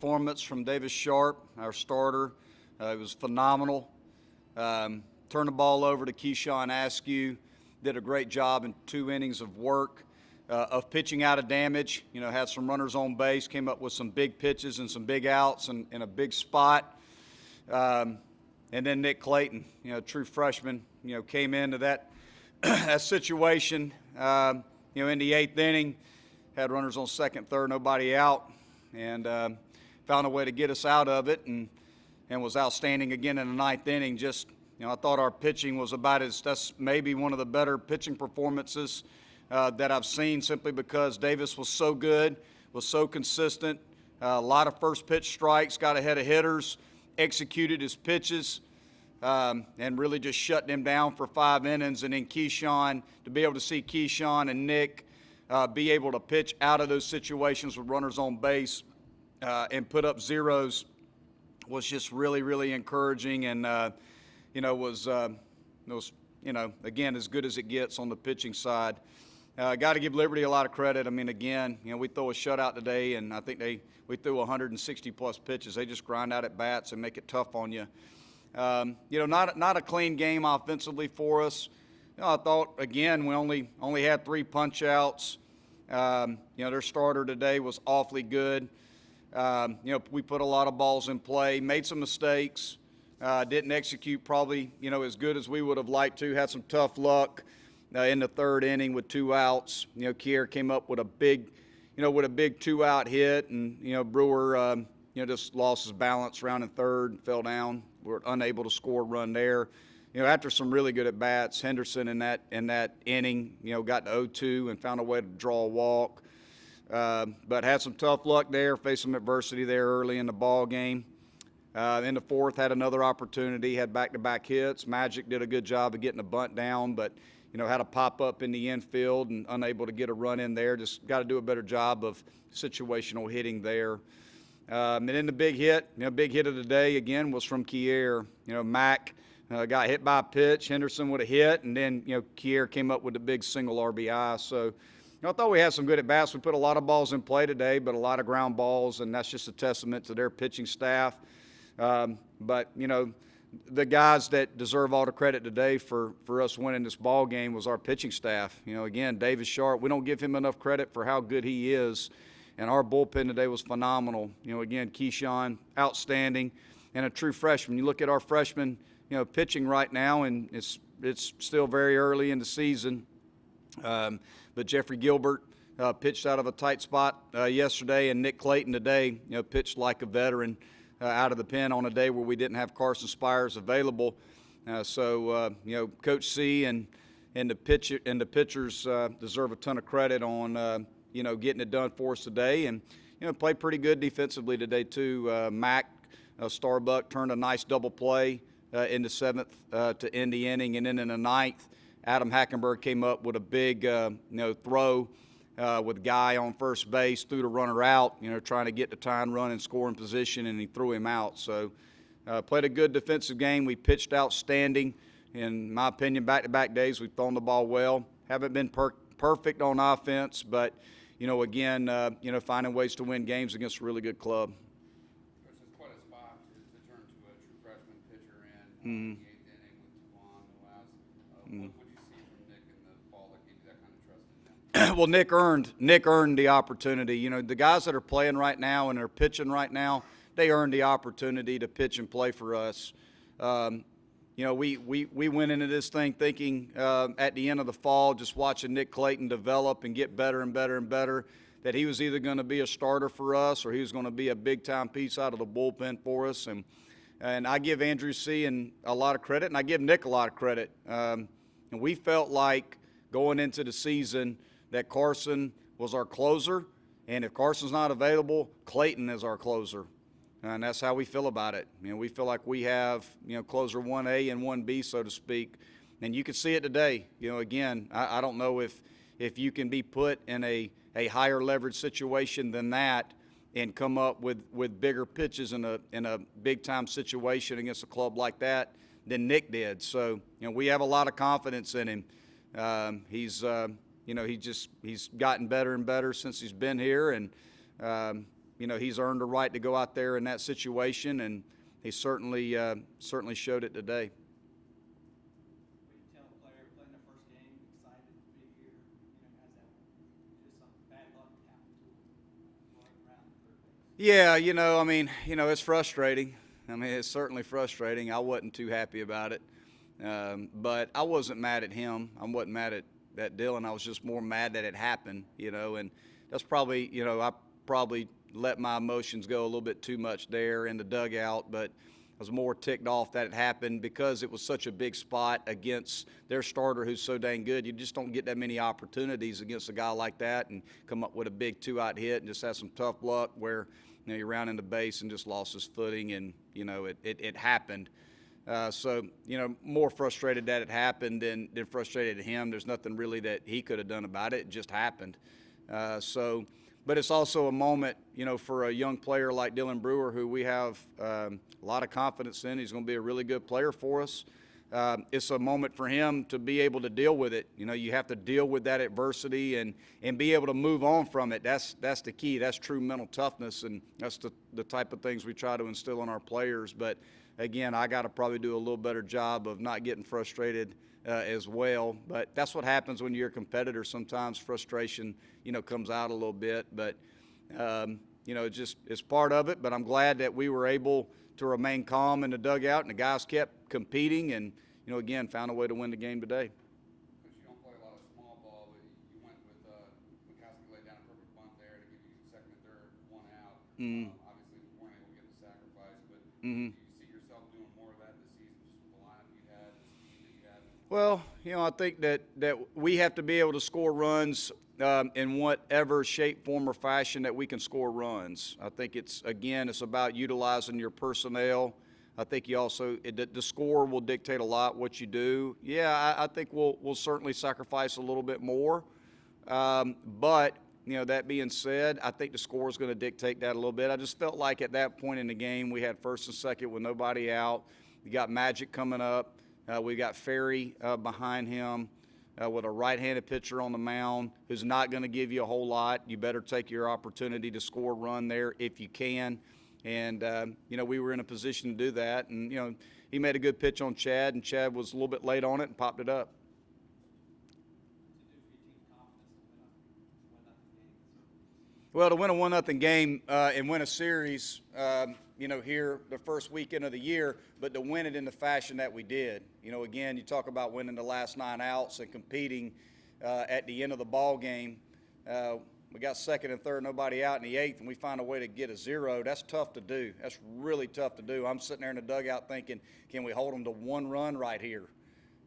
Performance from Davis Sharp, our starter. It was phenomenal. Turned the ball over to Keyshawn Askew. Did a great job in 2 innings of work, of pitching out of damage. Had some runners on base, came up with some big pitches and some big outs and in a big spot. And then Nick Clayton, true freshman, came into that that situation, in the 8th inning, had runners on second, third, nobody out, and found a way to get us out of it, and was outstanding again in the 9th inning. Just, I thought our pitching was that's maybe one of the better pitching performances that I've seen, simply because Davis was so good, was so consistent, a lot of first pitch strikes, got ahead of hitters, executed his pitches, and really just shut them down for 5 innings. And then Keyshawn, to be able to see Keyshawn and Nick be able to pitch out of those situations with runners on base and put up zeros was just really, really encouraging, and was again, as good as it gets on the pitching side. Got to give Liberty a lot of credit. I mean, again, we throw a shutout today, and I think we threw 160 plus pitches. They just grind out at bats and make it tough on you. Not a clean game offensively for us. I thought, again, we only had 3 punch outs. Their starter today was awfully good. We put a lot of balls in play, made some mistakes, didn't execute probably, as good as we would have liked to. Had some tough luck in the 3rd inning with 2 outs. Kier came up with a big 2-out hit, and Brewer, just lost his balance around in 3rd, fell down. We were unable to score a run there. After some really good at bats, Henderson in that inning, got to 0-2 and found a way to draw a walk. But had some tough luck there, faced some adversity there early in the ball game. In the 4th, had another opportunity, had back-to-back hits. Magic did a good job of getting a bunt down, but had a pop-up in the infield and unable to get a run in there. Just got to do a better job of situational hitting there. And then the big hit of the day, again, was from Kier. Mac got hit by a pitch. Henderson would have hit, and then, Kier came up with a big single RBI. So, I thought we had some good at-bats. We put a lot of balls in play today, but a lot of ground balls, and that's just a testament to their pitching staff. But, the guys that deserve all the credit today for us winning this ball game was our pitching staff. Again, Davis Sharp, we don't give him enough credit for how good he is, and our bullpen today was phenomenal. Again, Keyshawn, outstanding, and a true freshman. You look at our freshmen, pitching right now, and it's still very early in the season. But Jeffrey Gilbert pitched out of a tight spot yesterday, and Nick Clayton today, pitched like a veteran out of the pen on a day where we didn't have Carson Spires available. So Coach C and the pitchers deserve a ton of credit on getting it done for us today, and played pretty good defensively today too. Mac Starbuck turned a nice double play in the 7th to end the inning, and then in the 9th, Adam Hackenberg came up with a big throw with Guy on first base, threw the runner out, trying to get the tying run and scoring position, and he threw him out. So played a good defensive game. We pitched outstanding. In my opinion, back-to-back days, we've thrown the ball well. Haven't been perfect on offense, but, again, finding ways to win games against a really good club. It's quite a spot to turn to a true freshman pitcher in the 8th inning with 2 on the last. What would you see from Nick in the fall that gave you that kind of trust in him? Well, Nick earned the opportunity. The guys that are playing right now and are pitching right now, they earned the opportunity to pitch and play for us. We went into this thing thinking at the end of the fall, just watching Nick Clayton develop and get better and better and better, that he was either going to be a starter for us or he was going to be a big-time piece out of the bullpen for us. And I give Andrew C. a lot of credit, and I give Nick a lot of credit. And we felt like going into the season that Carson was our closer, and if Carson's not available, Clayton is our closer. And that's how we feel about it. We feel like we have, closer 1A and 1B, so to speak. And you can see it today. Again, I don't know if you can be put in a higher leverage situation than that and come up with bigger pitches in a big-time situation against a club like that than Nick did. So, we have a lot of confidence in him. He's gotten better and better since he's been here, and he's earned the right to go out there in that situation, and he certainly showed it today. When you tell a player playing their first game, excited to be here, has that just some bad luck happen to him running around third base? Yeah, it's frustrating. It's certainly frustrating. I wasn't too happy about it, but I wasn't mad at him. I wasn't mad at Dylan. I was just more mad that it happened, and that's probably, I probably let my emotions go a little bit too much there in the dugout, but I was more ticked off that it happened because it was such a big spot against their starter who's so dang good. You just don't get that many opportunities against a guy like that and come up with a big 2-out hit and just have some tough luck where you're rounding the base and just lost his footing, and it happened. So more frustrated that it happened than frustrated at him. There's nothing really that he could have done about it. It just happened. But it's also a moment, for a young player like Dylan Brewer, who we have a lot of confidence in. He's going to be a really good player for us. It's a moment for him to be able to deal with it. You have to deal with that adversity and be able to move on from it. That's the key. That's true mental toughness, and that's the type of things we try to instill in our players. But again, I got to probably do a little better job of not getting frustrated as well. But that's what happens when you're a competitor. Sometimes frustration, comes out a little bit. But it's part of it. But I'm glad that we were able to remain calm in the dugout, and the guys kept competing, and again found a way to win the game today. Because you don't play a lot of small ball, but you went with McCaskey laid down a perfect bunt there to give you second and third, 1 out. Obviously, we weren't able to get the sacrifice, but do you see yourself doing more of that this season, just with the lineup you had, the speed that you had? Well, I think that we have to be able to score runs in whatever shape, form, or fashion that we can score runs. I think it's about utilizing your personnel. I think you also the score will dictate a lot what you do. Yeah, I think we'll certainly sacrifice a little bit more, but that being said, I think the score is going to dictate that a little bit. I just felt like at that point in the game we had first and second with nobody out. You got Magic coming up. We got Ferry behind him. With a right-handed pitcher on the mound who's not going to give you a whole lot. You better take your opportunity to score a run there if you can. And, we were in a position to do that. And, he made a good pitch on Chad, and Chad was a little bit late on it and popped it up. Well, to win a 1-0 game and win a series, here the first weekend of the year, but to win it in the fashion that we did. Again, you talk about winning the last 9 outs and competing at the end of the ball game. We got second and third, nobody out in the 8th, and we find a way to get a 0. That's tough to do. That's really tough to do. I'm sitting there in the dugout thinking, can we hold them to 1 run right here?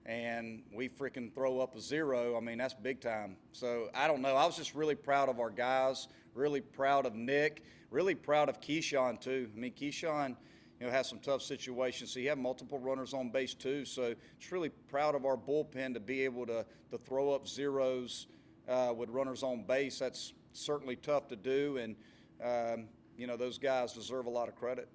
And we freaking throw up a 0. That's big time. So I don't know. I was just really proud of our guys, really proud of Nick, really proud of Keyshawn too. Keyshawn, has some tough situations. So you have multiple runners on base too. So just really proud of our bullpen to be able to throw up 0s with runners on base. That's certainly tough to do, and those guys deserve a lot of credit.